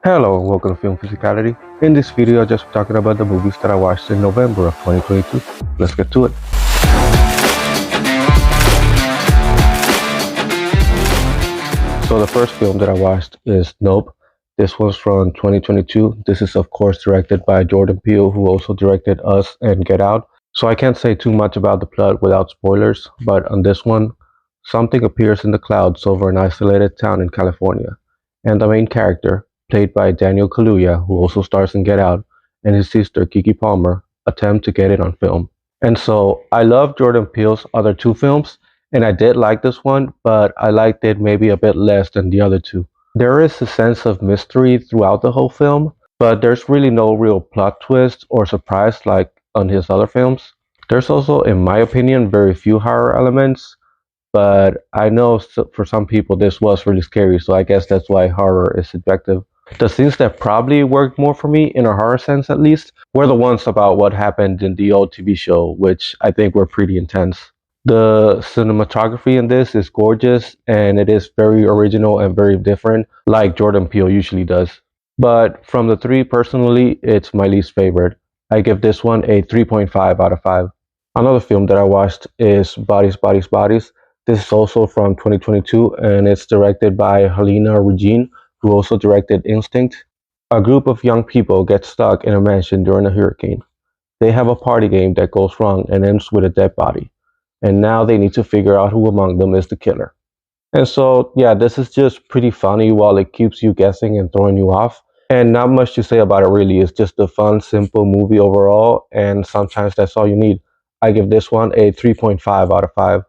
Hello and welcome to Film Physicality. In this video, I'll just be talking about the movies that I watched in November of 2022. Let's get to it. So the first film that I watched is Nope. This was from 2022. This is of course directed by Jordan Peele, who also directed Us and Get Out. So I can't say too much about the plot without spoilers, but on this one, something appears in the clouds over an isolated town in California, and the main character, played by Daniel Kaluuya, who also stars in Get Out, and his sister Kiki Palmer, attempt to get it on film. And so I love Jordan Peele's other two films, and I did like this one, but I liked it maybe a bit less than the other two. There is a sense of mystery throughout the whole film, but there's really no real plot twist or surprise like on his other films. There's also, in my opinion, very few horror elements, but I know for some people this was really scary, so I guess that's why horror is subjective. The scenes that probably worked more for me, in a horror sense at least, were the ones about what happened in the old TV show, which I think were pretty intense. The cinematography in this is gorgeous, and it is very original and very different, like Jordan Peele usually does. But from the three, personally, it's my least favorite. I give this one a 3.5 out of 5. Another film that I watched is Bodies, Bodies, Bodies. This is also from 2022, and it's directed by Helena Regine, who also directed Instinct. A group of young people get stuck in a mansion during a hurricane. They have a party game that goes wrong and ends with a dead body, and now they need to figure out who among them is the killer. And so, yeah, this is just pretty funny while it keeps you guessing and throwing you off. And not much to say about it really. It's just a fun, simple movie overall, and sometimes that's all you need. I give this one a 3.5 out of 5.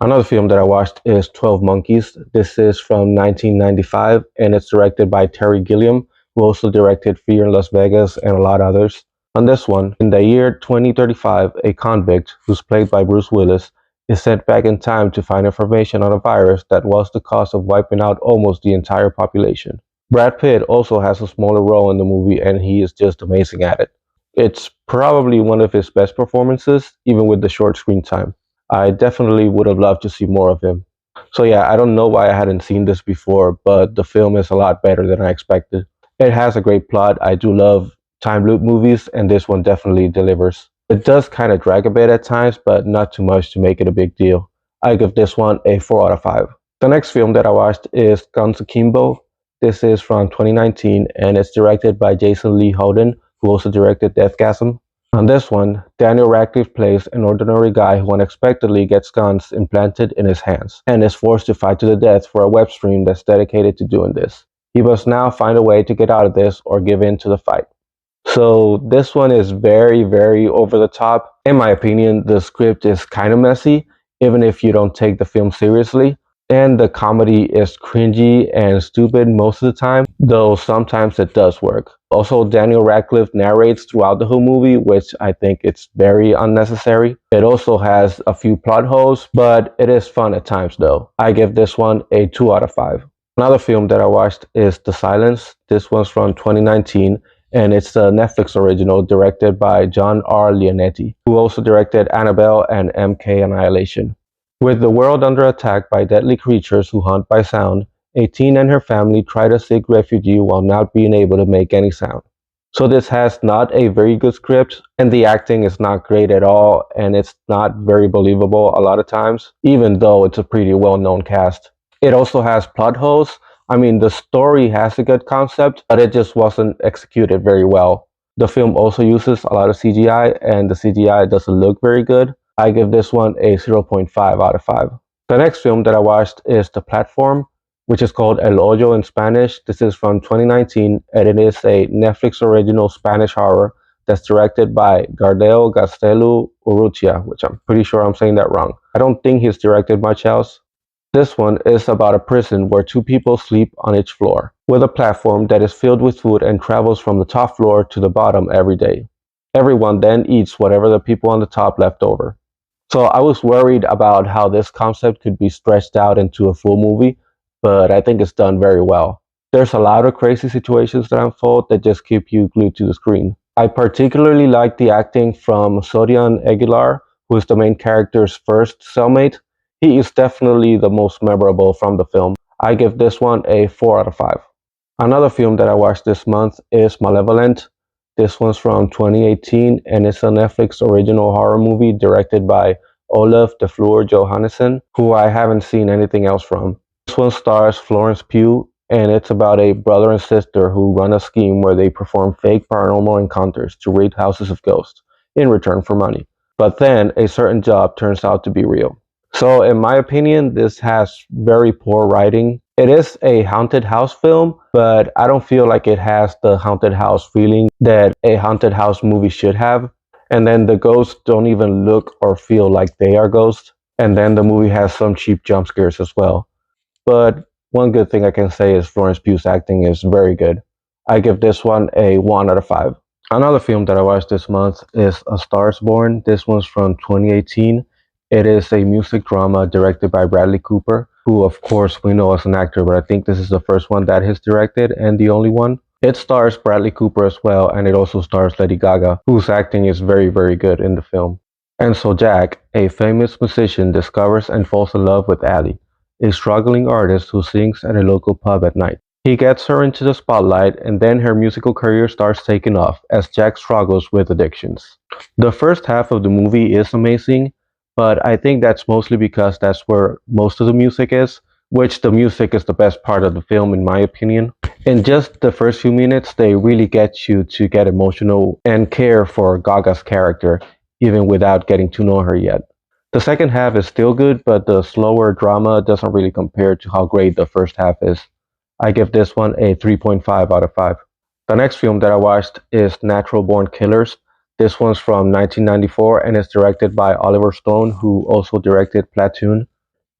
Another film that I watched is 12 Monkeys. This is from 1995, and it's directed by Terry Gilliam, who also directed Fear in Las Vegas and a lot of others. On this one, in the year 2035, a convict, who's played by Bruce Willis, is sent back in time to find information on a virus that was the cause of wiping out almost the entire population. Brad Pitt also has a smaller role in the movie, and he is just amazing at it. It's probably one of his best performances, even with the short screen time. I definitely would have loved to see more of him. So yeah, I don't know why I hadn't seen this before, but the film is a lot better than I expected. It has a great plot. I do love time loop movies, and this one definitely delivers. It does kind of drag a bit at times, but not too much to make it a big deal. I give this one a 4 out of 5. The next film that I watched is Guns Akimbo. This is from 2019, and it's directed by Jason Lee Holden, who also directed Deathgasm. On this one, Daniel Radcliffe plays an ordinary guy who unexpectedly gets guns implanted in his hands and is forced to fight to the death for a web stream that's dedicated to doing this. He must now find a way to get out of this or give in to the fight. So this one is very, very over the top. In my opinion, the script is kind of messy, even if you don't take the film seriously. And the comedy is cringy and stupid most of the time, though sometimes it does work. Also, Daniel Radcliffe narrates throughout the whole movie, which I think it's very unnecessary. It also has a few plot holes, but it is fun at times though. I give this one a 2 out of 5. Another film that I watched is The Silence. This one's from 2019, and it's a Netflix original directed by John R. Leonetti, who also directed Annabelle and MK Annihilation. With the world under attack by deadly creatures who hunt by sound, a teen and her family try to seek refuge while not being able to make any sound. So this has not a very good script, and the acting is not great at all, and it's not very believable a lot of times, even though it's a pretty well-known cast. It also has plot holes. I mean, the story has a good concept, but it just wasn't executed very well. The film also uses a lot of CGI, and the CGI doesn't look very good. I give this one a 0.5 out of 5. The next film that I watched is The Platform, which is called El Hoyo in Spanish. This is from 2019, and it is a Netflix original Spanish horror that's directed by Gardel Gaztelu Urrutia, which I'm pretty sure I'm saying that wrong. I don't think he's directed much else. This one is about a prison where two people sleep on each floor, with a platform that is filled with food and travels from the top floor to the bottom every day. Everyone then eats whatever the people on the top left over. So I was worried about how this concept could be stretched out into a full movie, but I think it's done very well. There's a lot of crazy situations that unfold that just keep you glued to the screen. I particularly like the acting from Sodian Aguilar, who is the main character's first cellmate. He is definitely the most memorable from the film. I give this one a 4 out of 5. Another film that I watched this month is Malevolent. This one's from 2018 and it's a Netflix original horror movie directed by Olaf the Fleur Johannesson, who I haven't seen anything else from. This one stars Florence Pugh and it's about a brother and sister who run a scheme where they perform fake paranormal encounters to raid houses of ghosts in return for money. But then a certain job turns out to be real. So in my opinion, this has very poor writing. It is a haunted house film, but I don't feel like it has the haunted house feeling that a haunted house movie should have. And then the ghosts don't even look or feel like they are ghosts. And then the movie has some cheap jump scares as well. But one good thing I can say is Florence Pugh's acting is very good. I give this one a 1 out of 5. Another film that I watched this month is A Star is Born. This one's from 2018. It is a music drama directed by Bradley Cooper, who of course we know as an actor, but I think this is the first one that he's directed and the only one. It stars Bradley Cooper as well, and it also stars Lady Gaga, whose acting is very, very good in the film. And so Jack, a famous musician, discovers and falls in love with Allie, a struggling artist who sings at a local pub at night. He gets her into the spotlight, and then her musical career starts taking off as Jack struggles with addictions. The first half of the movie is amazing, but I think that's mostly because that's where most of the music is, which the music is the best part of the film in my opinion. In just the first few minutes, they really get you to get emotional and care for Gaga's character, even without getting to know her yet. The second half is still good, but the slower drama doesn't really compare to how great the first half is. I give this one a 3.5 out of 5. The next film that I watched is Natural Born Killers. This one's from 1994 and is directed by Oliver Stone, who also directed Platoon.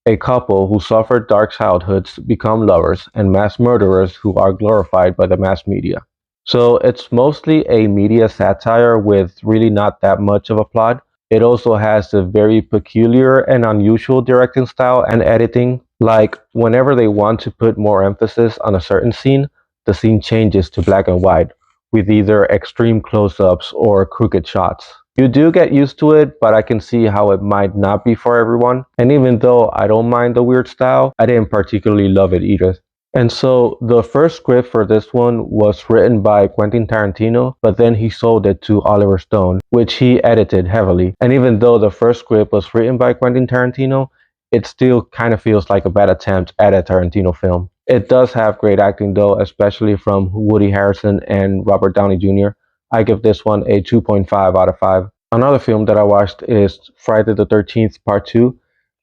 A couple who suffered dark childhoods become lovers and mass murderers who are glorified by the mass media. So it's mostly a media satire with really not that much of a plot. It also has a very peculiar and unusual directing style and editing. Like, whenever they want to put more emphasis on a certain scene, the scene changes to black and white, with either extreme close-ups or crooked shots. You do get used to it, but I can see how it might not be for everyone. And even though I don't mind the weird style, I didn't particularly love it either. And so the first script for this one was written by Quentin Tarantino, but then he sold it to Oliver Stone, which he edited heavily. And even though the first script was written by Quentin Tarantino, it still kind of feels like a bad attempt at a Tarantino film. It does have great acting though, especially from Woody Harrelson and Robert Downey Jr. I give this one a 2.5 out of 5. Another film that I watched is Friday the 13th Part 2.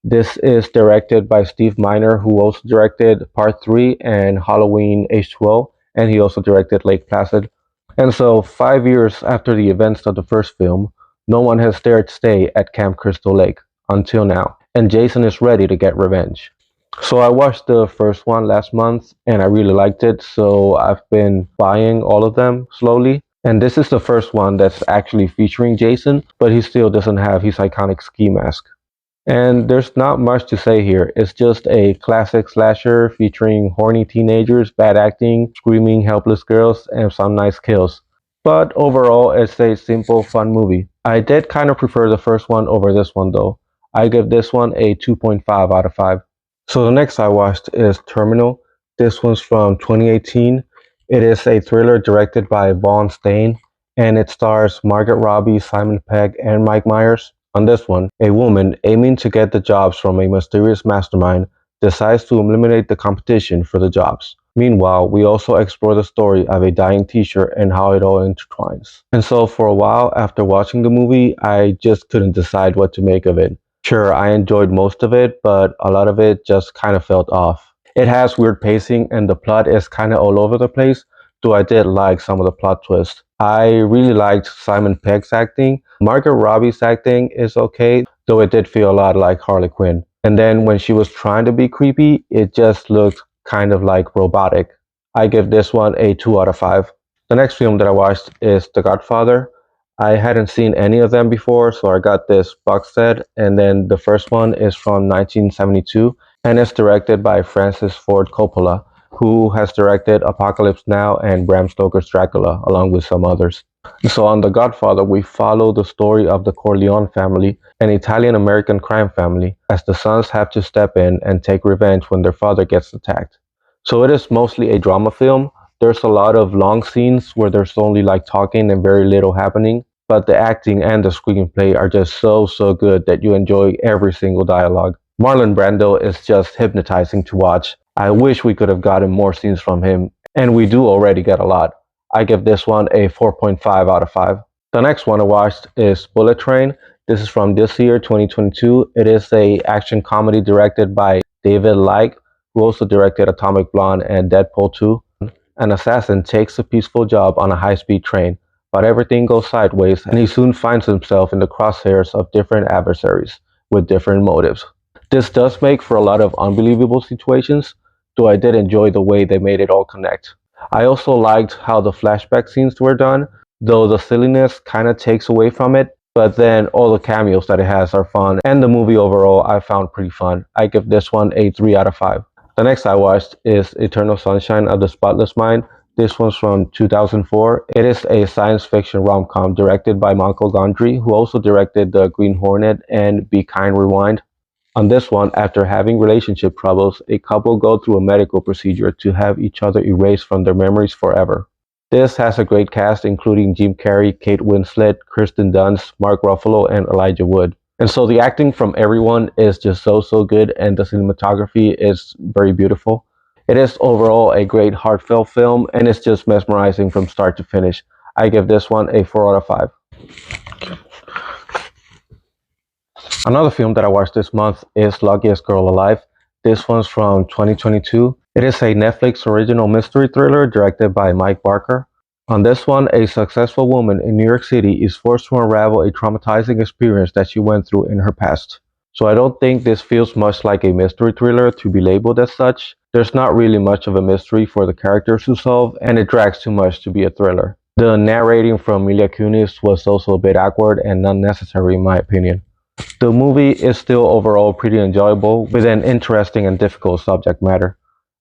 This is directed by Steve Miner, who also directed Part 3 and Halloween H2O, and he also directed Lake Placid. And so, 5 years after the events of the first film, no one has dared stay at Camp Crystal Lake until now, and Jason is ready to get revenge. So I watched the first one last month and I really liked it, so I've been buying all of them slowly. And this is the first one that's actually featuring Jason, but he still doesn't have his iconic ski mask. And there's not much to say here. It's just a classic slasher featuring horny teenagers, bad acting, screaming helpless girls, and some nice kills. But overall, it's a simple, fun movie. I did kind of prefer the first one over this one though. I give this one a 2.5 out of 5. So the next I watched is Terminal. This one's from 2018. It is a thriller directed by Vaughn Stein, and it stars Margaret Robbie, Simon Pegg, and Mike Myers. On this one, a woman aiming to get the jobs from a mysterious mastermind decides to eliminate the competition for the jobs. Meanwhile, we also explore the story of a dying teacher and how it all intertwines. And so for a while after watching the movie, I just couldn't decide what to make of it. Sure, I enjoyed most of it, but a lot of it just kind of felt off. It has weird pacing and the plot is kind of all over the place, though I did like some of the plot twists. I really liked Simon Pegg's acting. Margaret Robbie's acting is okay, though it did feel a lot like Harley Quinn. And then when she was trying to be creepy, it just looked kind of like robotic. I give this one a 2 out of 5. The next film that I watched is The Godfather. I hadn't seen any of them before, so I got this box set, and then the first one is from 1972, and it's directed by Francis Ford Coppola, who has directed Apocalypse Now and Bram Stoker's Dracula, along with some others. So on The Godfather, we follow the story of the Corleone family, an Italian-American crime family, as the sons have to step in and take revenge when their father gets attacked. So it is mostly a drama film, There's a lot of long scenes where there's only like talking and very little happening, but the acting and the screenplay are just so good that you enjoy every single dialogue. Marlon Brando is just hypnotizing to watch. I wish we could have gotten more scenes from him, and we do already get a lot. I give this one a 4.5 out of 5. The next one I watched is Bullet Train. This is from this year, 2022. It is a action comedy directed by David Leitch, who also directed Atomic Blonde and Deadpool 2. An assassin takes a peaceful job on a high-speed train, but everything goes sideways and he soon finds himself in the crosshairs of different adversaries with different motives. This does make for a lot of unbelievable situations, though I did enjoy the way they made it all connect. I also liked how the flashback scenes were done, though the silliness kind of takes away from it, but then all the cameos that it has are fun, and the movie overall I found pretty fun. I give this one a 3 out of 5. The next I watched is Eternal Sunshine of the Spotless Mind. This one's from 2004. It is a science fiction rom-com directed by Michael Gondry, who also directed The Green Hornet and Be Kind Rewind. On this one, after having relationship troubles, a couple go through a medical procedure to have each other erased from their memories forever. This has a great cast including Jim Carrey, Kate Winslet, Kirsten Dunst, Mark Ruffalo, and Elijah Wood. And so the acting from everyone is just so good, and the cinematography is very beautiful. It is overall a great heartfelt film, and it's just mesmerizing from start to finish. I give this one a 4 out of 5. Another film that I watched this month is Luckiest Girl Alive. This one's from 2022. It is a Netflix original mystery thriller directed by Mike Barker. On this one, a successful woman in New York City is forced to unravel a traumatizing experience that she went through in her past. So I don't think this feels much like a mystery thriller to be labeled as such. There's not really much of a mystery for the characters to solve, and it drags too much to be a thriller. The narrating from Mila Kunis was also a bit awkward and unnecessary in my opinion. The movie is still overall pretty enjoyable with an interesting and difficult subject matter.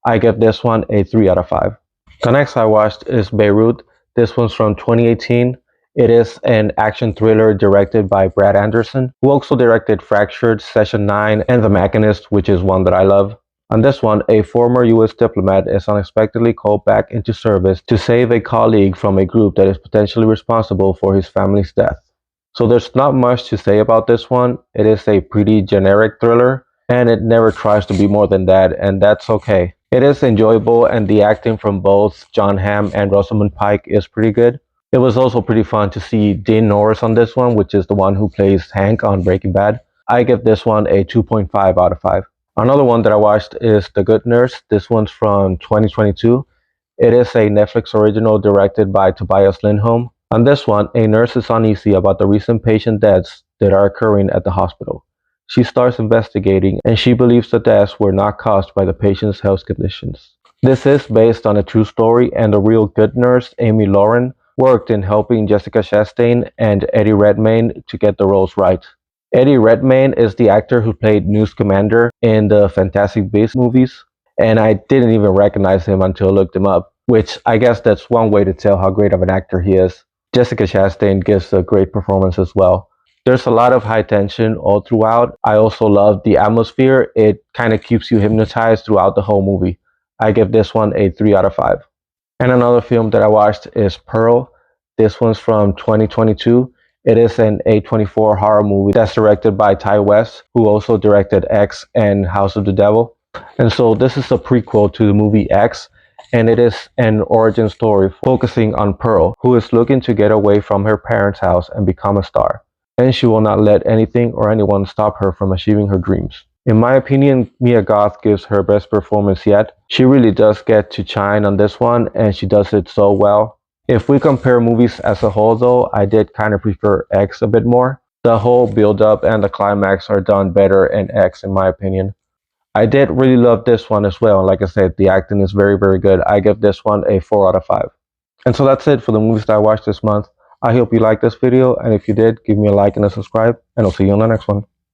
I give this one a 3 out of 5. The next I watched is Beirut. This one's from 2018. It is an action thriller directed by Brad Anderson, who also directed Fractured, Session 9, and The Machinist, which is one that I love. On this one, a former US diplomat is unexpectedly called back into service to save a colleague from a group that is potentially responsible for his family's death. So there's not much to say about this one. It is a pretty generic thriller, and it never tries to be more than that, and that's okay. It is enjoyable, and the acting from both Jon Hamm and Rosamund Pike is pretty good. It was also pretty fun to see Dean Norris on this one, which is the one who plays Hank on Breaking Bad. I give this one a 2.5 out of 5. Another one that I watched is The Good Nurse. This one's from 2022. It is a Netflix original directed by Tobias Lindholm. On this one, a nurse is uneasy about the recent patient deaths that are occurring at the hospital. She starts investigating, and she believes the deaths were not caused by the patient's health conditions. This is based on a true story, and the real good nurse, Amy Lauren, worked in helping Jessica Chastain and Eddie Redmayne to get the roles right. Eddie Redmayne is the actor who played Newt Scamander in the Fantastic Beasts movies, and I didn't even recognize him until I looked him up, which I guess that's one way to tell how great of an actor he is. Jessica Chastain gives a great performance as well. There's a lot of high tension all throughout. I also love the atmosphere. It kind of keeps you hypnotized throughout the whole movie. I give this one a 3 out of 5. And another film that I watched is Pearl. This one's from 2022. It is an A24 horror movie that's directed by Ty West, who also directed X and House of the Devil. And so this is a prequel to the movie X, and it is an origin story focusing on Pearl, who is looking to get away from her parents' house and become a star. And she will not let anything or anyone stop her from achieving her dreams. In my opinion, Mia Goth gives her best performance yet. She really does get to shine on this one, and she does it so well. If we compare movies as a whole though, I did kind of prefer X a bit more. The whole build-up and the climax are done better in X in my opinion. I did really love this one as well, and like I said, the acting is very good. I give this one a 4 out of 5. And so that's it for the movies that I watched this month. I hope you liked this video, and if you did, give me a like and a subscribe, and I'll see you on the next one.